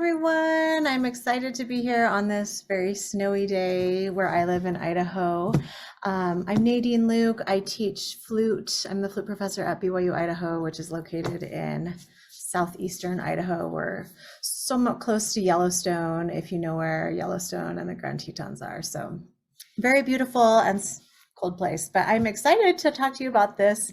everyone. I'm excited to be here on this very snowy day where I live in Idaho. I'm Nadine Luke. I teach flute. I'm the flute professor at BYU Idaho, which is located in southeastern Idaho. We're somewhat close to Yellowstone, if you know where Yellowstone and the Grand Tetons are. So very beautiful and cold place. But I'm excited to talk to you about this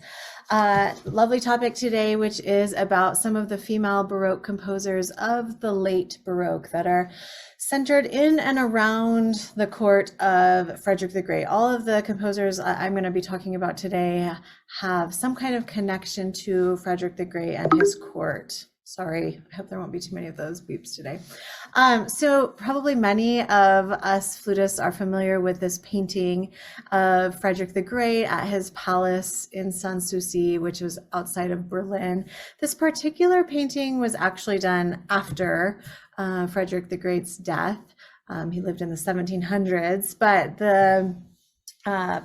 lovely topic today, which is about some of the female Baroque composers of the late Baroque that are centered in and around the court of Frederick the Great. All of the composers I'm going to be talking about today have some kind of connection to Frederick the Great and his court. Sorry, I hope there won't be too many of those beeps today. So probably many of us flutists are familiar with this painting of Frederick the Great at his palace in Sanssouci, which was outside of Berlin. This particular painting was actually done after Frederick the Great's death. He lived in the 1700s, but the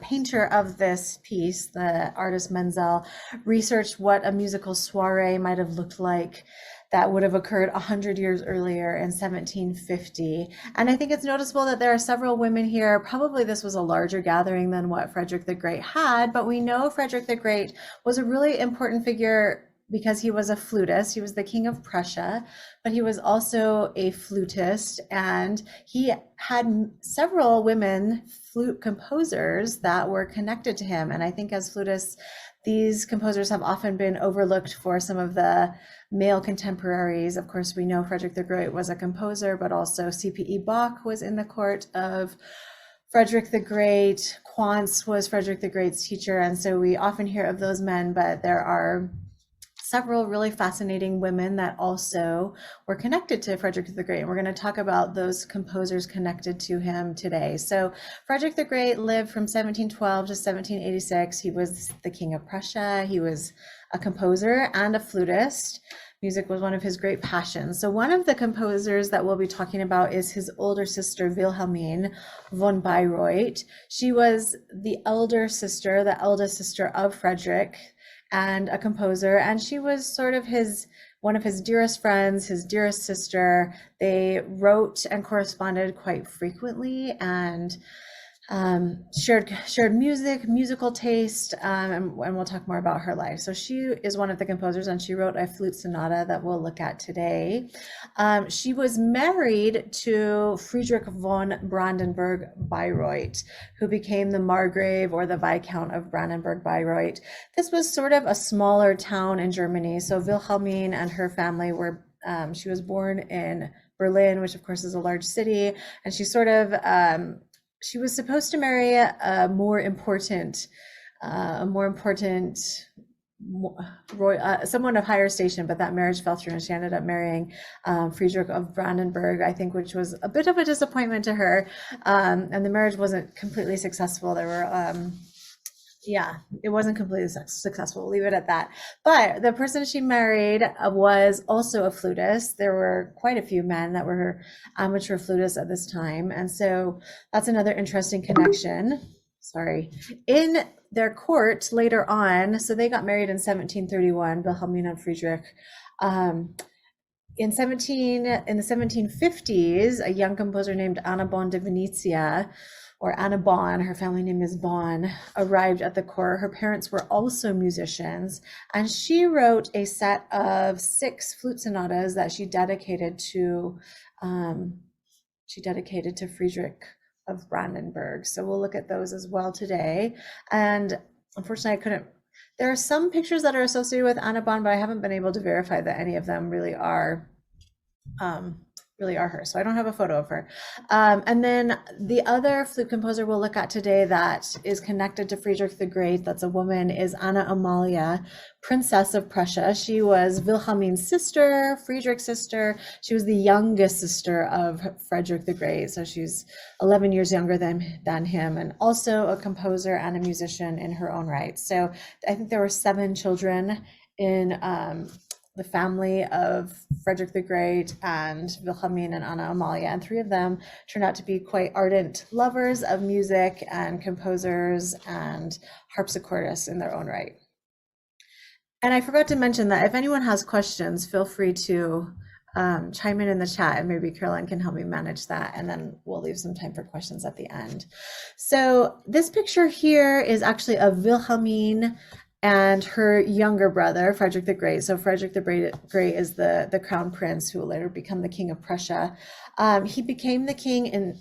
painter of this piece, the artist Menzel, researched what a musical soiree might have looked like that would have occurred 100 years earlier in 1750. And I think it's noticeable that there are several women here. Probably this was a larger gathering than what Frederick the Great had, but we know Frederick the Great was a really important figure because he was a flutist. He was the king of Prussia, but he was also a flutist, and he had several women flute composers that were connected to him. And I think as flutists, these composers have often been overlooked for some of the male contemporaries. Of course, we know Frederick the Great was a composer, but also C.P.E. Bach was in the court of Frederick the Great. Quantz was Frederick the Great's teacher, and so we often hear of those men, but there are several really fascinating women that also were connected to Frederick the Great. And we're going to talk about those composers connected to him today. So Frederick the Great lived from 1712 to 1786. He was the king of Prussia. He was a composer and a flutist. Music was one of his great passions. So one of the composers that we'll be talking about is his older sister, Wilhelmine von Bayreuth. She was the eldest sister of Frederick, and a composer, and she was sort of one of his dearest friends, his dearest sister. They wrote and corresponded quite frequently, and shared musical taste, and we'll talk more about her life. So she is one of the composers, and she wrote a flute sonata that we'll look at today. She was married to Frederick von Brandenburg-Bayreuth, who became the Margrave or the Viscount of Brandenburg-Bayreuth. This was sort of a smaller town in Germany. So Wilhelmine and her family were, she was born in Berlin, which of course is a large city, and she sort of, she was supposed to marry someone of higher station, but that marriage fell through, and she ended up marrying Frederick of Brandenburg, I think, which was a bit of a disappointment to her. And the marriage wasn't completely successful. There were, it wasn't completely successful. We'll leave it at that. But the person she married was also a flutist. There were quite a few men that were amateur flutists at this time. And so that's another interesting connection. In their court later on, so they got married in 1731, Wilhelmine and Frederick. In the 1750s, a young composer named Bon di Venezia, or Anna Bon, her family name is Bon, arrived at the court. Her parents were also musicians, and she wrote a set of 6 flute sonatas that she dedicated to Frederick of Brandenburg. So we'll look at those as well today. And unfortunately, there are some pictures that are associated with Anna Bon, but I haven't been able to verify that any of them really are her. So I don't have a photo of her. And then the other flute composer we'll look at today that is connected to Frederick the Great, that's a woman, is Anna Amalia, Princess of Prussia. She was Wilhelmine's sister, Frederick's sister. She was the youngest sister of Frederick the Great. So she's 11 years younger than him, and also a composer and a musician in her own right. So I think there were 7 children in the family of Frederick the Great and Wilhelmine and Anna Amalia, and 3 of them turned out to be quite ardent lovers of music and composers and harpsichordists in their own right. And I forgot to mention that if anyone has questions, feel free to chime in the chat, and maybe Caroline can help me manage that, and then we'll leave some time for questions at the end. So this picture here is actually of Wilhelmine and her younger brother, Frederick the Great. So Frederick the Great is the crown prince who will later become the king of Prussia. He became the king in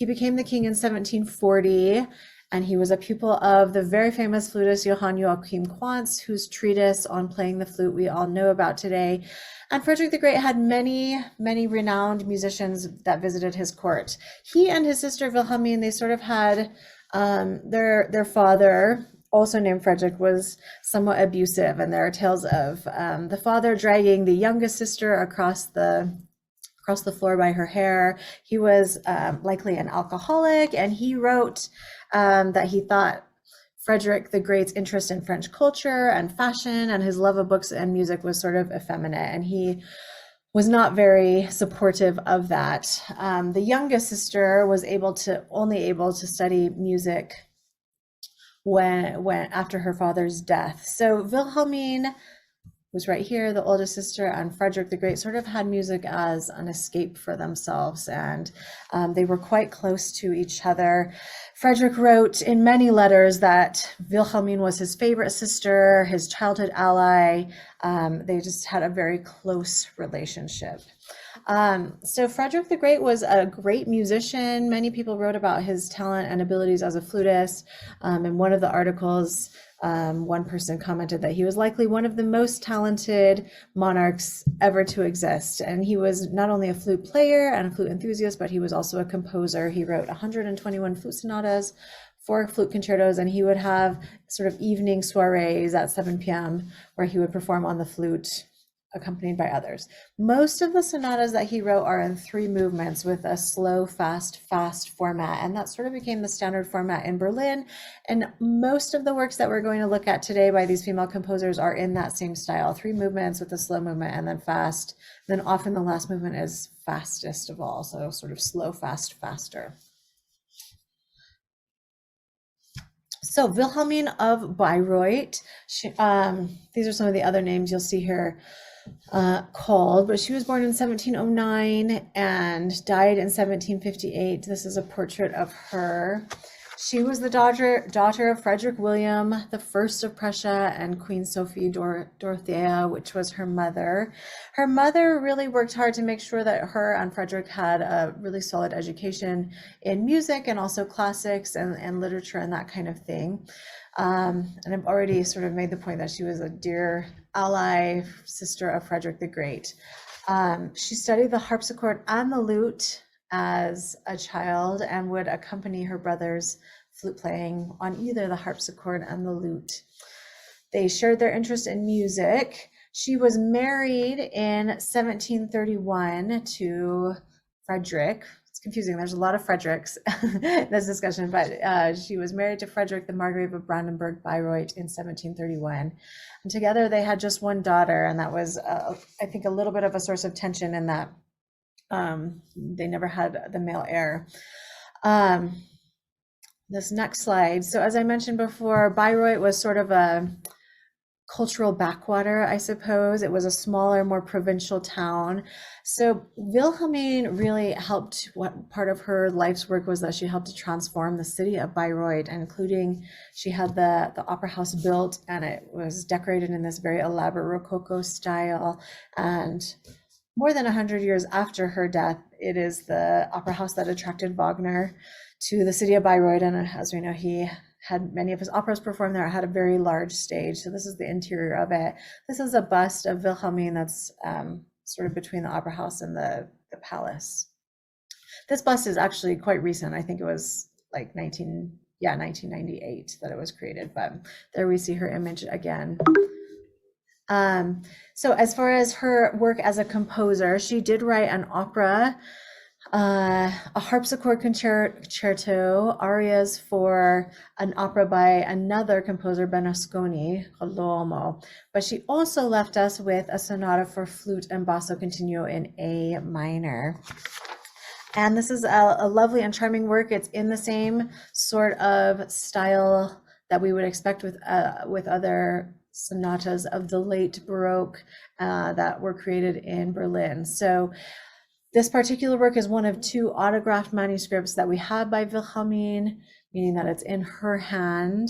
1740, and he was a pupil of the very famous flutist Johann Joachim Quantz, whose treatise on playing the flute we all know about today. And Frederick the Great had many, many renowned musicians that visited his court. He and his sister Wilhelmine, they sort of had their father, also named Frederick, was somewhat abusive, and there are tales of the father dragging the youngest sister across the floor by her hair. He was likely an alcoholic, and he wrote that he thought Frederick the Great's interest in French culture and fashion and his love of books and music was sort of effeminate, and he was not very supportive of that. The youngest sister was only able to study music when after her father's death. So Wilhelmine was right here, the oldest sister, and Frederick the Great sort of had music as an escape for themselves, and they were quite close to each other. Frederick wrote in many letters that Wilhelmine was his favorite sister, his childhood ally. They just had a very close relationship. So Frederick the Great was a great musician. Many people wrote about his talent and abilities as a flutist. In one of the articles, one person commented that he was likely one of the most talented monarchs ever to exist. And he was not only a flute player and a flute enthusiast, but he was also a composer. He wrote 121 flute sonatas, 4 flute concertos, and he would have sort of evening soirees at 7 p.m. where he would perform on the flute, accompanied by others. Most of the sonatas that he wrote are in 3 movements with a slow, fast, fast format, and that sort of became the standard format in Berlin. And most of the works that we're going to look at today by these female composers are in that same style, 3 movements with a slow movement and then fast. And then often the last movement is fastest of all, so sort of slow, fast, faster. So Wilhelmine of Bayreuth, these are some of the other names you'll see here called, but she was born in 1709 and died in 1758. This is a portrait of her. She was the daughter of Frederick William I of Prussia and Queen Sophie Dorothea, which was her mother. Her mother really worked hard to make sure that her and Frederick had a really solid education in music and also classics and literature and that kind of thing. And I've already sort of made the point that she was a dear ally, sister of Frederick the Great. She studied the harpsichord and the lute as a child and would accompany her brother's flute playing on either the harpsichord and the lute. They shared their interest in music. She was married in 1731 to Frederick. It's confusing, there's a lot of Fredericks in this discussion, but she was married to Frederick the Margrave of Brandenburg-Bayreuth in 1731. And together they had just one daughter, and that was, I think, a little bit of a source of tension in that they never had the male heir. This next slide. So as I mentioned before, Bayreuth was sort of a cultural backwater, I suppose. It was a smaller, more provincial town. So Wilhelmine really helped, what part of her life's work was that she helped to transform the city of Bayreuth, including she had the opera house built, and it was decorated in this very elaborate Rococo style. And more than 100 years after her death, it is the opera house that attracted Wagner to the city of Bayreuth. And as we know, he had many of his operas performed there. It had a very large stage. So this is the interior of it. This is a bust of Wilhelmine that's sort of between the opera house and the palace. This bust is actually quite recent. I think it was like 1998 that it was created, but there we see her image again. So as far as her work as a composer, she did write an opera, a harpsichord concerto, arias for an opera by another composer, Bernasconi, L'Uomo. But she also left us with a sonata for flute and basso continuo in A minor. And this is a lovely and charming work. It's in the same sort of style that we would expect with other sonatas of the late Baroque that were created in Berlin. So this particular work is one of two autographed manuscripts that we have by Wilhelmine, meaning that it's in her hand.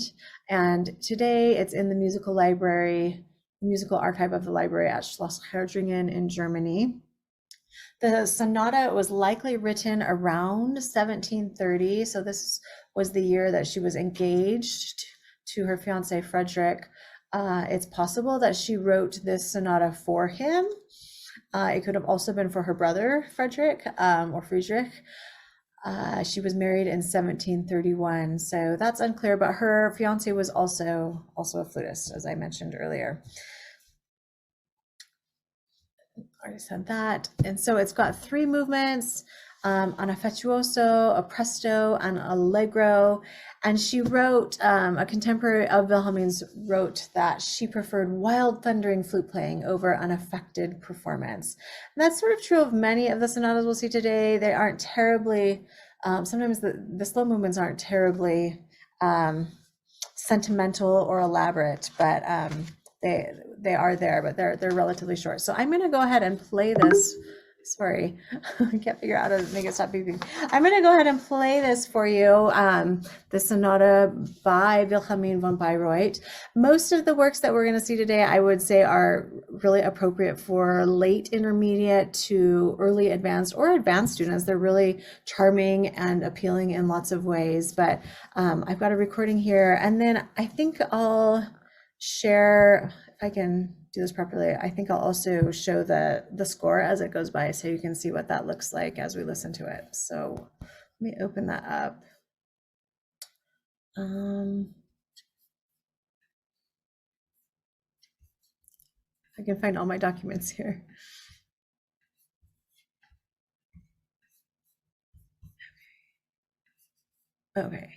And today it's in the musical library, musical archive of the library at Schloss Herdringen in Germany. The sonata was likely written around 1730. So this was the year that she was engaged to her fiance, Frederick. It's possible that she wrote this sonata for him. It could have also been for her brother, Frederick, or Friedrich. She was married in 1731, so that's unclear, but her fiance was also a flutist, as I mentioned earlier. Already said that. And so it's got three movements, an affettuoso, a presto, and allegro. And she wrote, a contemporary of Wilhelmine's wrote that she preferred wild thundering flute playing over unaffected performance. And that's sort of true of many of the sonatas we'll see today. They aren't terribly, sometimes the slow movements aren't terribly sentimental or elaborate, but they are there, but they're relatively short. So I'm going to go ahead and play this. Sorry, I can't figure out how to make it stop beeping. I'm going to go ahead and play this for you, the sonata by Wilhelmine von Bayreuth. Most of the works that we're going to see today, I would say, are really appropriate for late intermediate to early advanced or advanced students. They're really charming and appealing in lots of ways, but I've got a recording here, and then I think I'll share, if I can do this properly, I think I'll also show the score as it goes by so you can see what that looks like as we listen to it. So let me open that up. I can find all my documents here. Okay.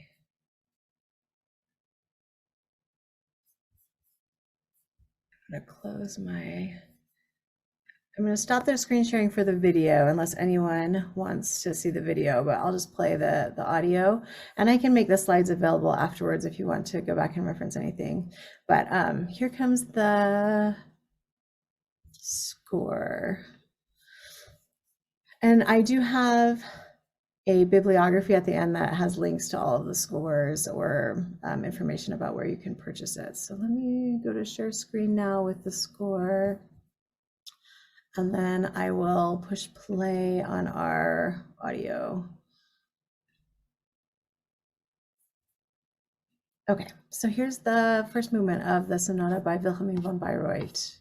I'm going to close I'm going to stop the screen sharing for the video unless anyone wants to see the video, but I'll just play the audio, and I can make the slides available afterwards if you want to go back and reference anything. But here comes the score. And I do have a bibliography at the end that has links to all of the scores or information about where you can purchase it. So let me go to share screen now with the score. And then I will push play on our audio. Okay, so here's the first movement of the sonata by Wilhelmine von Bayreuth.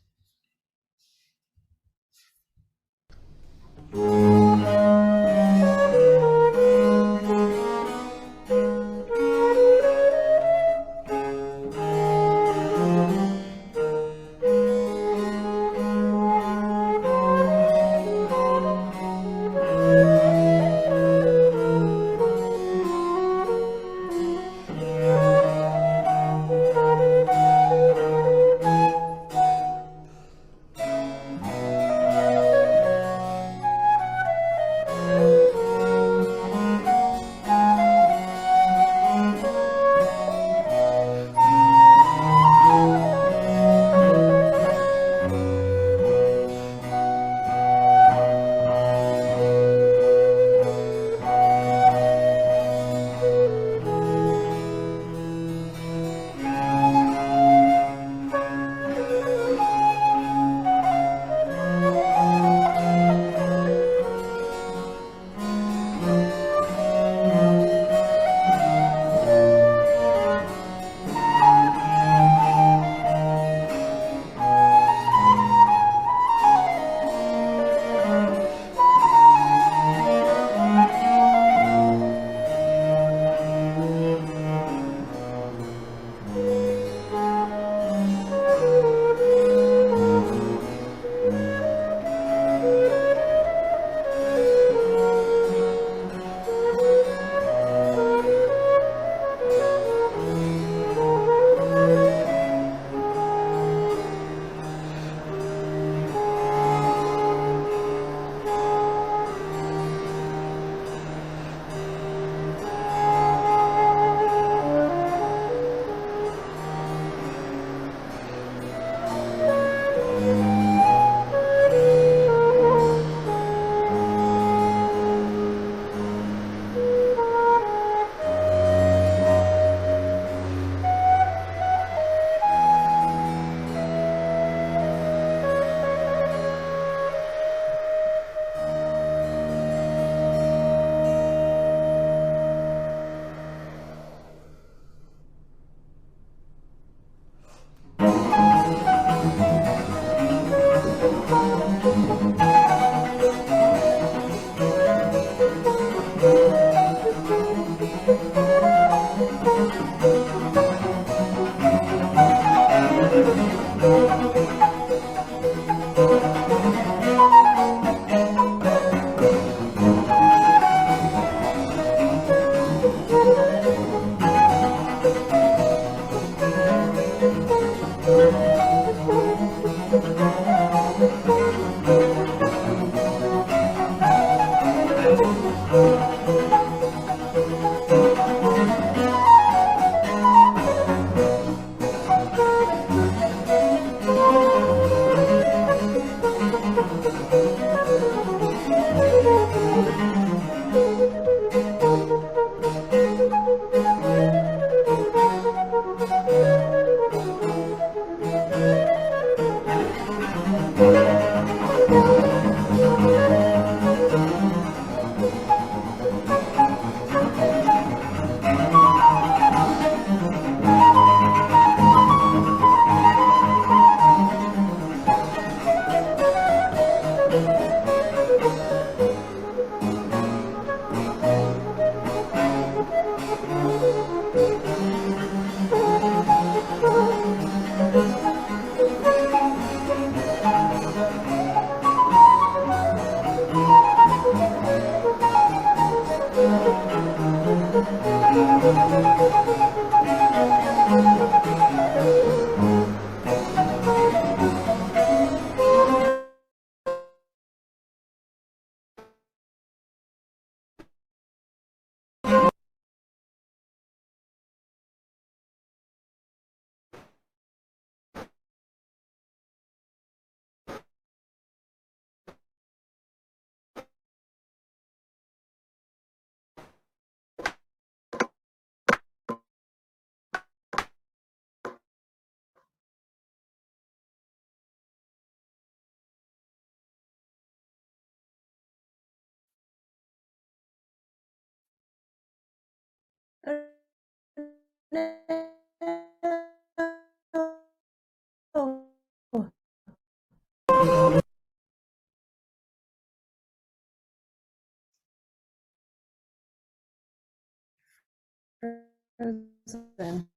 Frozen.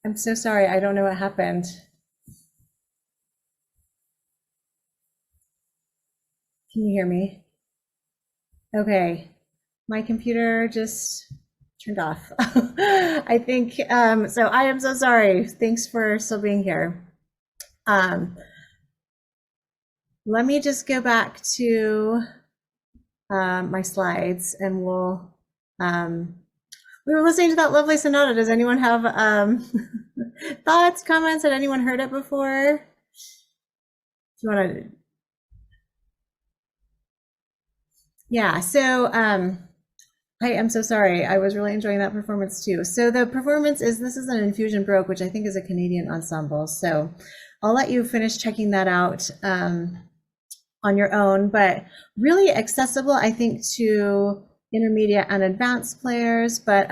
I'm so sorry. I don't know what happened. Can you hear me? Okay. My computer just turned off. I think so. I am so sorry. Thanks for still being here. Um, let me just go back to my slides and we were listening to that lovely sonata. Does anyone have thoughts, comments? Had anyone heard it before? Do you want to? Yeah, so I am so sorry. I was really enjoying that performance too. So the performance is, this is an Infusion Baroque, which I think is a Canadian ensemble. So I'll let you finish checking that out on your own, but really accessible, I think, to intermediate and advanced players. But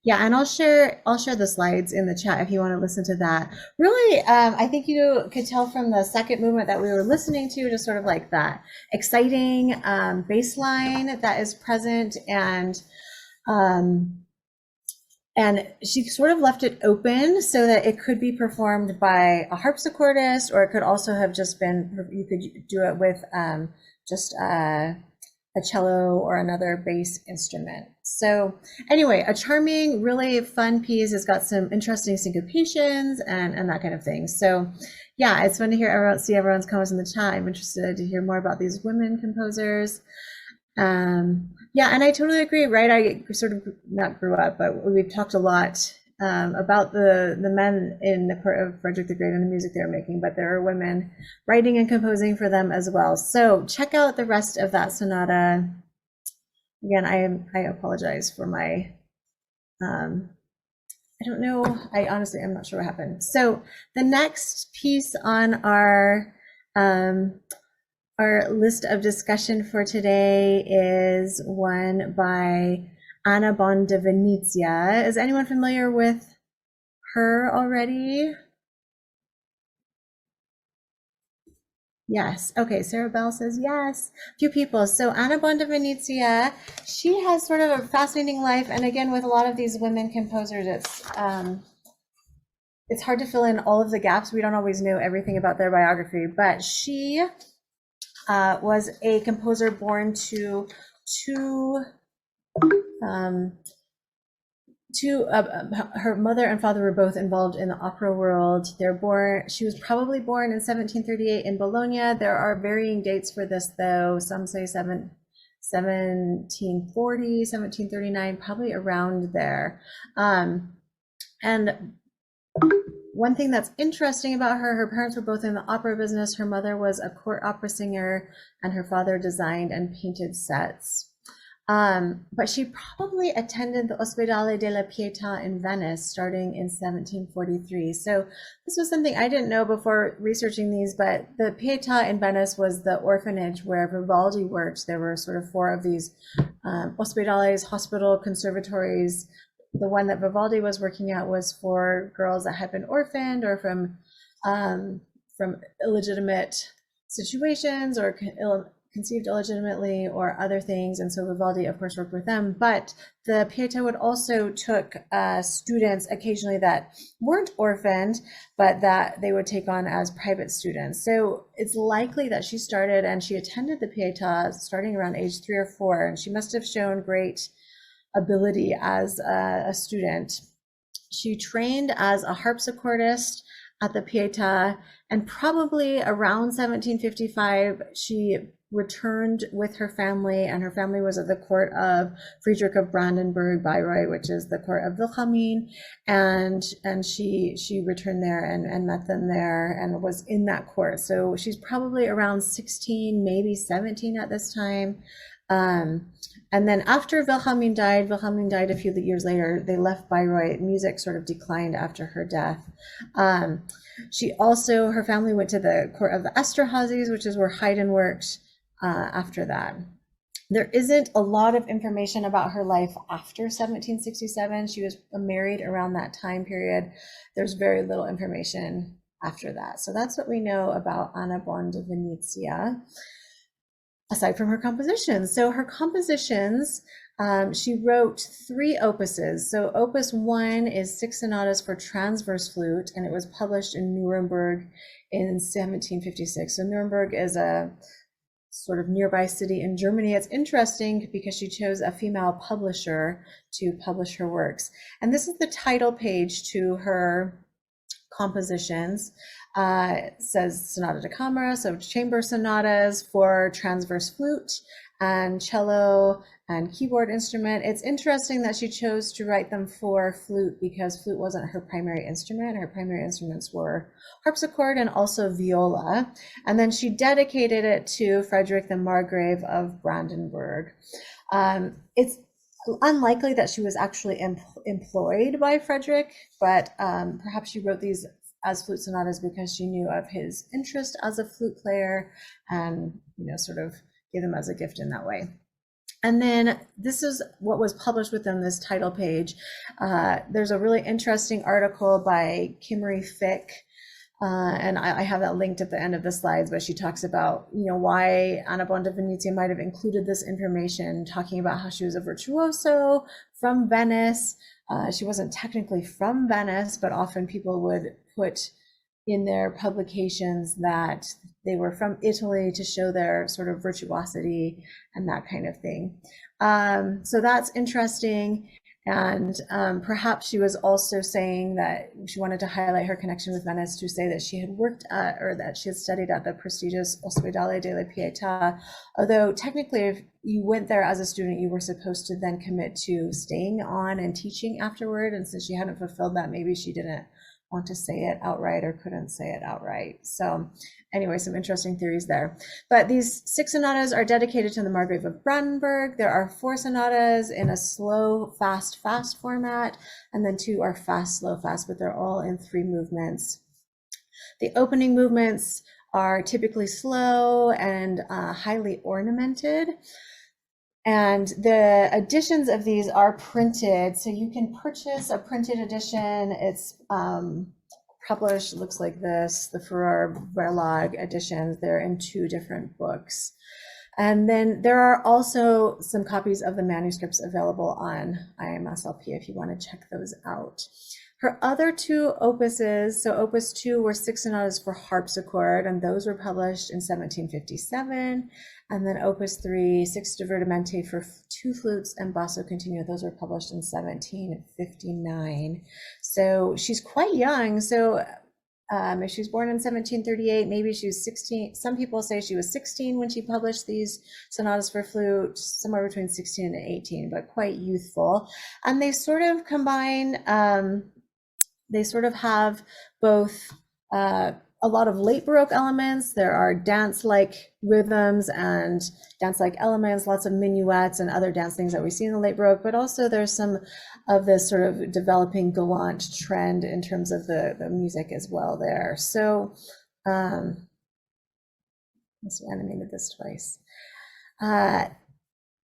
yeah, and I'll share the slides in the chat if you want to listen to that. Really, I think you could tell from the second movement that we were listening to, just sort of like that exciting bass line that is present, and she sort of left it open so that it could be performed by a harpsichordist, or it could also have just been, you could do it with just a cello or another bass instrument. So anyway, a charming, really fun piece. It's got some interesting syncopations and that kind of thing. So yeah, it's fun to hear see everyone's comments in the chat. I'm interested to hear more about these women composers. Yeah, and I totally agree, right? I sort of not grew up, but we've talked a lot about the men in the court of Frederick the Great and the music they're making, but there are women writing and composing for them as well. So check out the rest of that sonata. Again, I apologize for my, I don't know, I'm not sure what happened. So the next piece on our list of discussion for today is one by Bon di Venezia. Is anyone familiar with her already? Yes. Okay. Sarah Bell says yes. A few people. So Bon di Venezia, she has sort of a fascinating life. And again, with a lot of these women composers, it's hard to fill in all of the gaps. We don't always know everything about their biography, but she was a composer born to her mother and father were both involved in the opera world. She was probably born in 1738 in Bologna. There are varying dates for this, though. Some say 1740, 1739, probably around there. And one thing that's interesting about her parents were both in the opera business. Her mother was a court opera singer, and her father designed and painted sets. But she probably attended the Ospedale della Pietà in Venice starting in 1743. So this was something I didn't know before researching these, but the Pietà in Venice was the orphanage where Vivaldi worked. There were sort of 4 of these ospedales, hospital conservatories. The one that Vivaldi was working at was for girls that had been orphaned or from illegitimate situations or conceived illegitimately or other things. And so Vivaldi, of course, worked with them. But the Pietà would also took students occasionally that weren't orphaned, but that they would take on as private students. So it's likely that she started and she attended the Pietà starting around age 3 or 4. And she must have shown great ability as a student. She trained as a harpsichordist at the Pietà, and probably around 1755 she returned with her family, and her family was at the court of Frederick of Brandenburg-Bayreuth, which is the court of Wilhelmine, and she returned there and met them there and was in that court. So she's probably around 16, maybe 17 at this time. And then after Wilhelmine died a few years later, they left Bayreuth. Music sort of declined after her death. Her family went to the court of the Esterházys, which is where Haydn worked after that. There isn't a lot of information about her life after 1767. She was married around that time period. There's very little information after that. So that's what we know about Bon di Venezia. aside from her compositions. So her compositions, she wrote 3 opuses. So opus 1 is 6 sonatas for transverse flute, and it was published in Nuremberg in 1756. So Nuremberg is a sort of nearby city in Germany. It's interesting because she chose a female publisher to publish her works. And this is the title page to her compositions. It says Sonata da Camera, so chamber sonatas for transverse flute and cello and keyboard instrument. It's interesting that she chose to write them for flute because flute wasn't her primary instrument. Her primary instruments were harpsichord and also viola. And then she dedicated it to Frederick the Margrave of Brandenburg. It's unlikely that she was actually employed by Frederick, but perhaps she wrote these as flute sonatas because she knew of his interest as a flute player and, sort of gave them as a gift in that way. And then this is what was published within this title page. There's a really interesting article by Kimmery Fick, and I have that linked at the end of the slides, but she talks about, why Anna Bon di Venezia might have included this information, talking about how she was a virtuoso from Venice. She wasn't technically from Venice, but often people would put in their publications that they were from Italy to show their sort of virtuosity and that kind of thing. So that's interesting. And perhaps she was also saying that she wanted to highlight her connection with Venice to say that she had worked at, or that she had studied at, the prestigious Ospedale della Pietà. Although technically, if you went there as a student, you were supposed to then commit to staying on and teaching afterward. And since she hadn't fulfilled that, maybe she didn't want to say it outright or couldn't say it outright. So anyway, some interesting theories there. But these 6 sonatas are dedicated to the Margrave of Brandenburg. There are 4 sonatas in a slow, fast, fast format, and then 2 are fast, slow, fast, but they're all in 3 movements. The opening movements are typically slow and highly ornamented. And the editions of these are printed, so you can purchase a printed edition. It's published, looks like this, the Ferrar Verlag editions. They're in 2 different books. And then there are also some copies of the manuscripts available on IMSLP if you want to check those out. Her other 2 opuses, so opus 2 were 6 sonatas for harpsichord, and those were published in 1757. And then opus 3, 6 divertimenti for 2 flutes and basso continuo, those were published in 1759. So she's quite young. So if she was born in 1738, maybe she was 16. Some people say she was 16 when she published these sonatas for flute, somewhere between 16 and 18, but quite youthful. And they sort of combine, they sort of have both a lot of late Baroque elements. There are dance-like rhythms and dance-like elements, lots of minuets and other dance things that we see in the late Baroque, but also there's some of this sort of developing galant trend in terms of the music as well there. So let's animated this twice.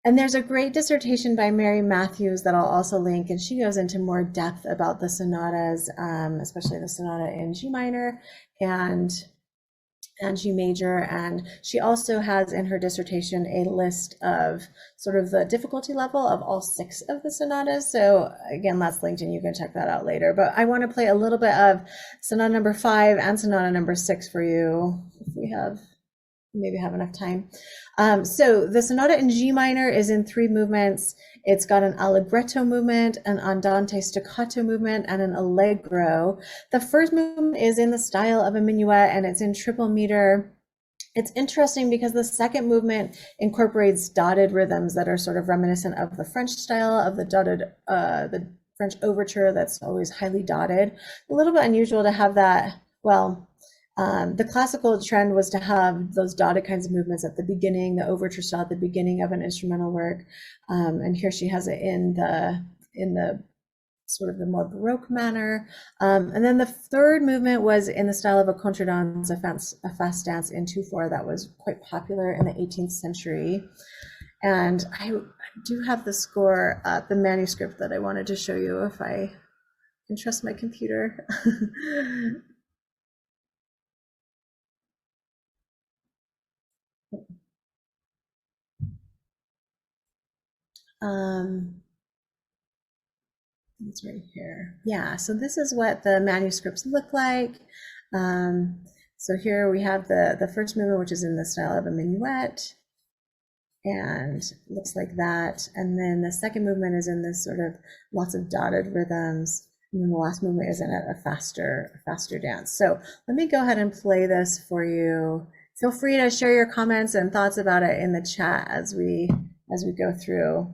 And there's a great dissertation by Mary Matthews that I'll also link, and she goes into more depth about the sonatas, especially the sonata in G minor and G major. And she also has in her dissertation a list of sort of the difficulty level of all 6 of the sonatas. So again, that's linked and you can check that out later. But I want to play a little bit of sonata number 5 and sonata number 6 for you if we have maybe have enough time. So the sonata in G minor is in 3 movements. It's got an allegretto movement, an andante staccato movement, and an allegro. The first movement is in the style of a minuet, and it's in triple meter. It's interesting because the second movement incorporates dotted rhythms that are sort of reminiscent of the French style of the dotted, the French overture that's always highly dotted. A little bit unusual to have that, well, the classical trend was to have those dotted kinds of movements at the beginning, the overture style at the beginning of an instrumental work. And here she has it in the sort of the more Baroque manner. And then the third movement was in the style of a contradance, a fast dance in 2/4 that was quite popular in the 18th century. And I do have the score, the manuscript that I wanted to show you if I can trust my computer. It's right here. Yeah, so this is what the manuscripts look like. So here we have the first movement, which is in the style of a minuet, and looks like that. And then the second movement is in this sort of lots of dotted rhythms. And then the last movement is in a faster dance. So let me go ahead and play this for you. Feel free to share your comments and thoughts about it in the chat as we go through.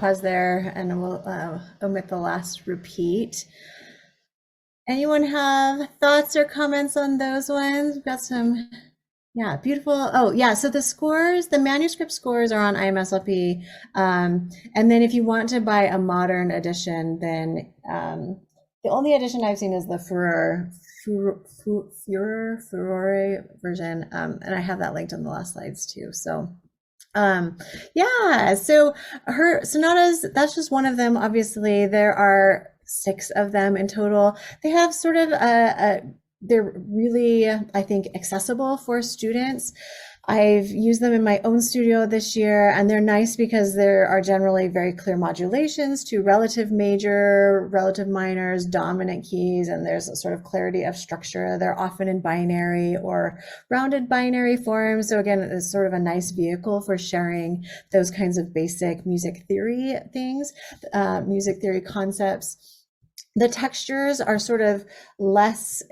pause there and we'll omit the last repeat. Anyone have thoughts or comments on those ones? We've got some, yeah, beautiful. Oh, yeah. So the scores, the manuscript scores are on IMSLP. And then if you want to buy a modern edition, then the only edition I've seen is the Furore version. And I have that linked on the last slides too. So yeah, so her sonatas, that's just one of them. Obviously, there are 6 of them in total. They have sort of they're really, I think, accessible for students. I've used them in my own studio this year, and they're nice because there are generally very clear modulations to relative major, relative minors, dominant keys, and there's a sort of clarity of structure. They're often in binary or rounded binary forms. So again, it's sort of a nice vehicle for sharing those kinds of basic music theory things, music theory concepts. The textures are sort of less,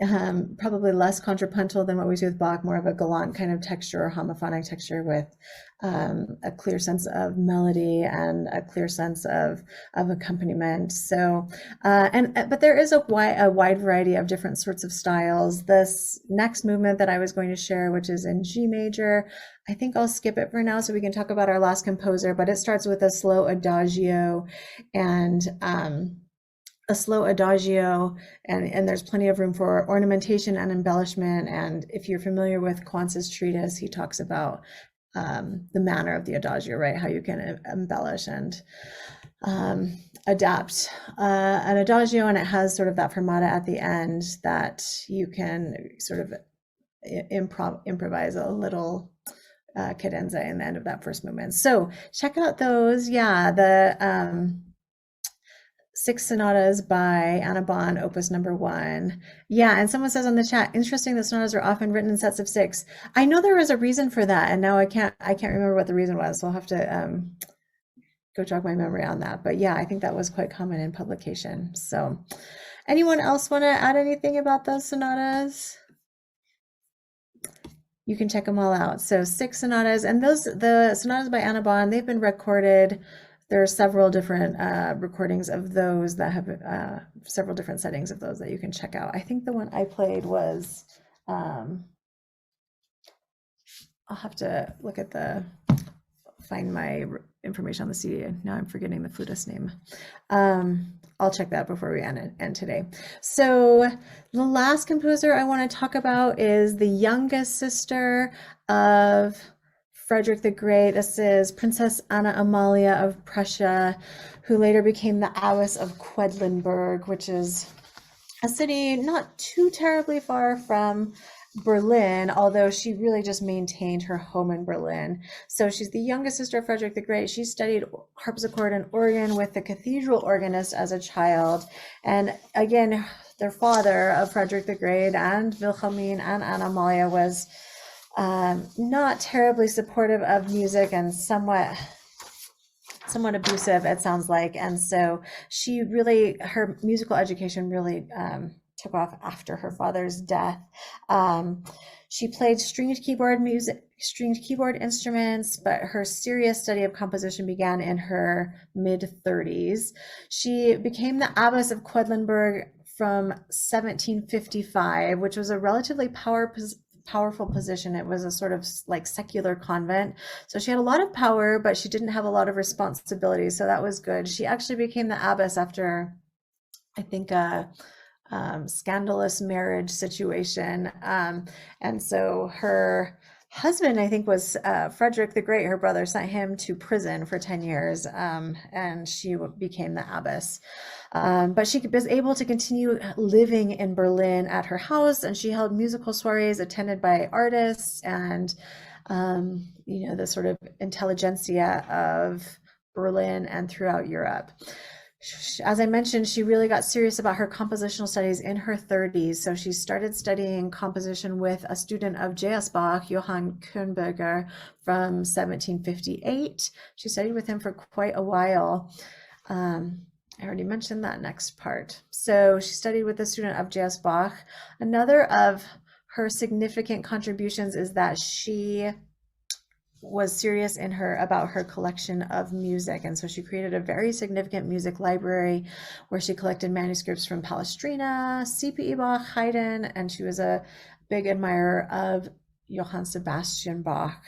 probably less contrapuntal than what we see with Bach, more of a galant kind of texture or homophonic texture with a clear sense of melody and a clear sense of accompaniment. So, but there is a wide variety of different sorts of styles. This next movement that I was going to share, which is in G major, I think I'll skip it for now so we can talk about our last composer, but it starts with a slow adagio and and there's plenty of room for ornamentation and embellishment. And if you're familiar with Quantz's treatise, he talks about the manner of the adagio, right? How you can embellish and adapt an adagio, and it has sort of that fermata at the end that you can sort of improvise a little cadenza in the end of that first movement. So check out those. Yeah, the 6 sonatas by Anna Bon, opus number 1. Yeah, and someone says on the chat, interesting that sonatas are often written in sets of 6. I know there was a reason for that, and now I can't remember what the reason was, so I'll have to go jog my memory on that. But yeah, I think that was quite common in publication. So anyone else want to add anything about those sonatas? You can check them all out. So 6 sonatas, and the sonatas by Anna Bon, they've been recorded. There are several different recordings of those that have several different settings of those that you can check out. I think the one I played was, I'll have to look at find my information on the CD. Now I'm forgetting the flutist name. I'll check that before we end today. So the last composer I want to talk about is the youngest sister of Frederick the Great. This is Princess Anna Amalia of Prussia, who later became the Abbess of Quedlinburg, which is a city not too terribly far from Berlin, although she really just maintained her home in Berlin. So she's the youngest sister of Frederick the Great. She studied harpsichord and organ with the cathedral organist as a child. And again, their father of Frederick the Great and Wilhelmine and Anna Amalia was not terribly supportive of music and somewhat abusive, it sounds like. And so she really, her musical education really took off after her father's death. She played stringed keyboard instruments, but her serious study of composition began in her mid-30s. She became the Abbess of Quedlinburg from 1755, which was a relatively powerful position. It was a sort of like secular convent. So she had a lot of power, but she didn't have a lot of responsibility. So that was good. She actually became the abbess after, I think, a scandalous marriage situation. And so her husband, I think, was Frederick the Great. Her brother sent him to prison for 10 years, and she became the abbess. But she was able to continue living in Berlin at her house, and she held musical soirees attended by artists and, the sort of intelligentsia of Berlin and throughout Europe. As I mentioned, she really got serious about her compositional studies in her 30s. So she started studying composition with a student of J.S. Bach, Johann Könberger, from 1758. She studied with him for quite a while. I already mentioned that next part. So she studied with a student of J.S. Bach. Another of her significant contributions is that she was serious in her about her collection of music, and so she created a very significant music library where she collected manuscripts from Palestrina, C.P.E. Bach, Haydn, and she was a big admirer of Johann Sebastian Bach.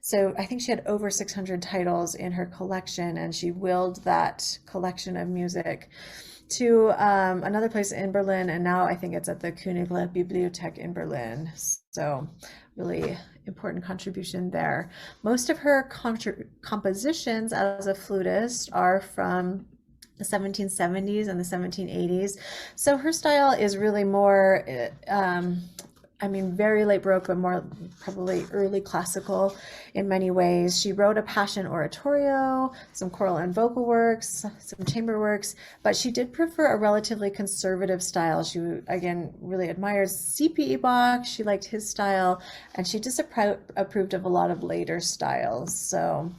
So I think she had over 600 titles in her collection, and she willed that collection of music to another place in Berlin, and now I think it's at the Königliche Bibliothek in Berlin. So really important contribution there. Most of her compositions as a flutist are from the 1770s and the 1780s. So her style is really more I mean, very late Baroque, but more probably early classical in many ways. She wrote a Passion oratorio, some choral and vocal works, some chamber works, but she did prefer a relatively conservative style. She, again, really admires C.P.E. Bach. She liked his style, and she disapproved of a lot of later styles. So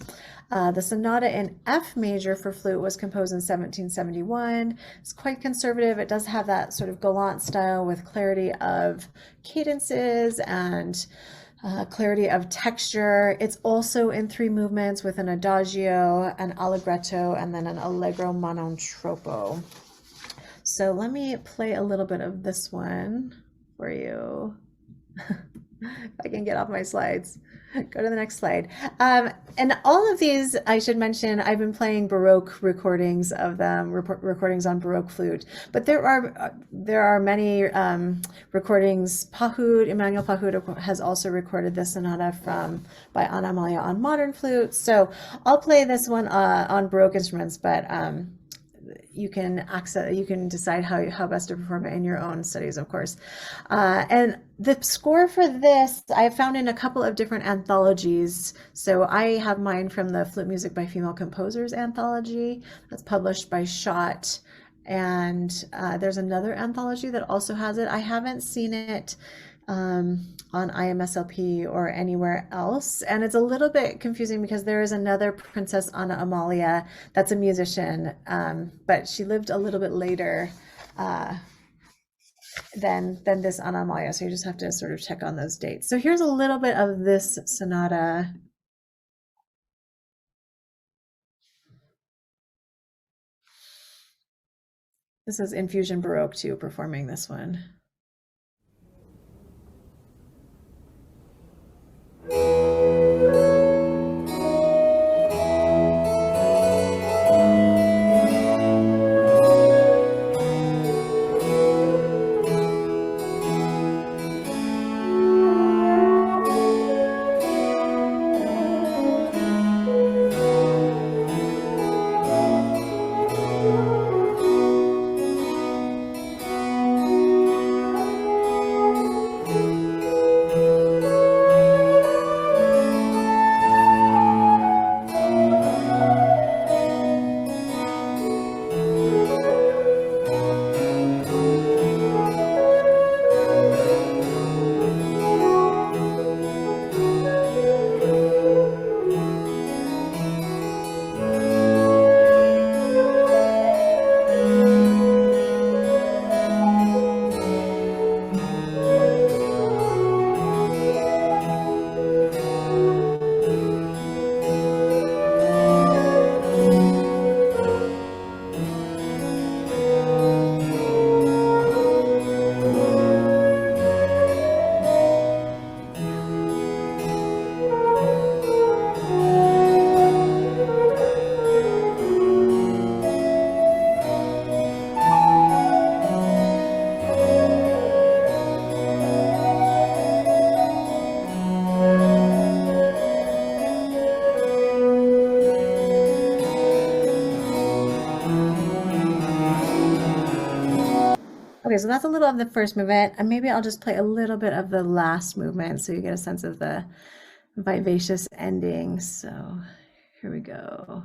the sonata in F major for flute was composed in 1771. It's quite conservative. It does have that sort of gallant style with clarity of cadences and clarity of texture. It's also in 3 movements with an adagio, an allegretto, and then an allegro ma non troppo. So let me play a little bit of this one for you. If I can get off my slides. Go to the next slide. And all of these, I should mention, I've been playing Baroque recordings of them, recordings on Baroque flute. But there are many recordings. Emmanuel Pahud has also recorded this sonata by Amalia on modern flute. So I'll play this one on Baroque instruments, but you can decide how best to perform it in your own studies, of course. And the score for this I found in a couple of different anthologies. So I have mine from the Flute Music by Female Composers anthology that's published by Schott. And there's another anthology that also has it. I haven't seen it on IMSLP or anywhere else. And it's a little bit confusing because there is another Princess Anna Amalia that's a musician, but she lived a little bit later than this Anna Amalia. So you just have to sort of check on those dates. So here's a little bit of this sonata. This is Infusion Baroque too, performing this one. Okay, so that's a little of the first movement, and maybe I'll just play a little bit of the last movement so you get a sense of the vivacious ending. So here we go.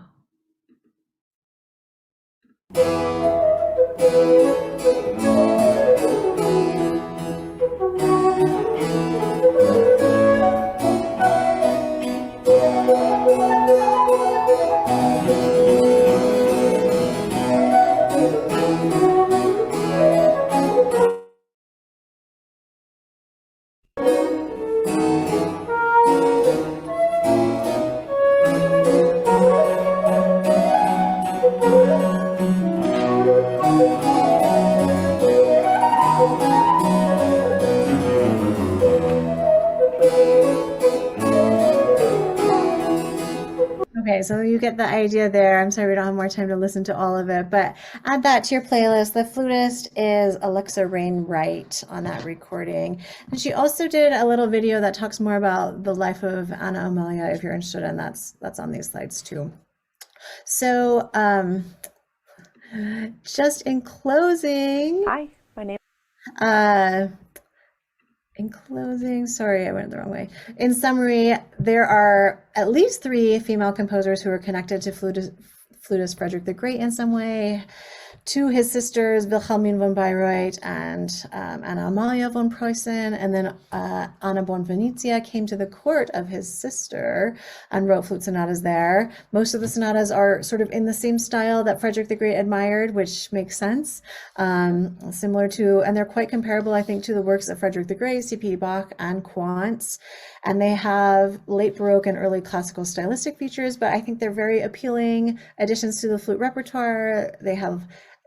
so you get the idea there. I'm sorry we don't have more time to listen to all of it, but add that to your playlist. The flutist is Alexa Rain-Wright on that recording. And she also did a little video that talks more about the life of Anna Amalia, if you're interested, and that's on these slides too. So just in closing. Hi, my name. In closing, sorry, I went the wrong way. In summary, there are at least 3 female composers who are connected to flutist Frederick the Great in some way. 2 his sisters, Wilhelmine von Bayreuth and Anna Amalia von Preußen, and then Anna Bon Venezia came to the court of his sister and wrote flute sonatas there. Most of the sonatas are sort of in the same style that Frederick the Great admired, which makes sense. Similar to, and they're quite comparable, I think, to the works of Frederick the Great, C.P. Bach, and Quantz. And they have late Baroque and early classical stylistic features, but I think they're very appealing additions to the flute repertoire.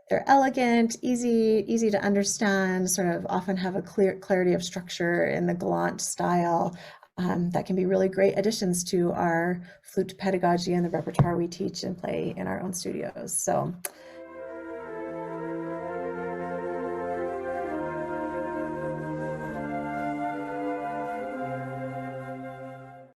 They're elegant, easy to understand, sort of often have a clarity of structure in the galant style that can be really great additions to our flute pedagogy and the repertoire we teach and play in our own studios. So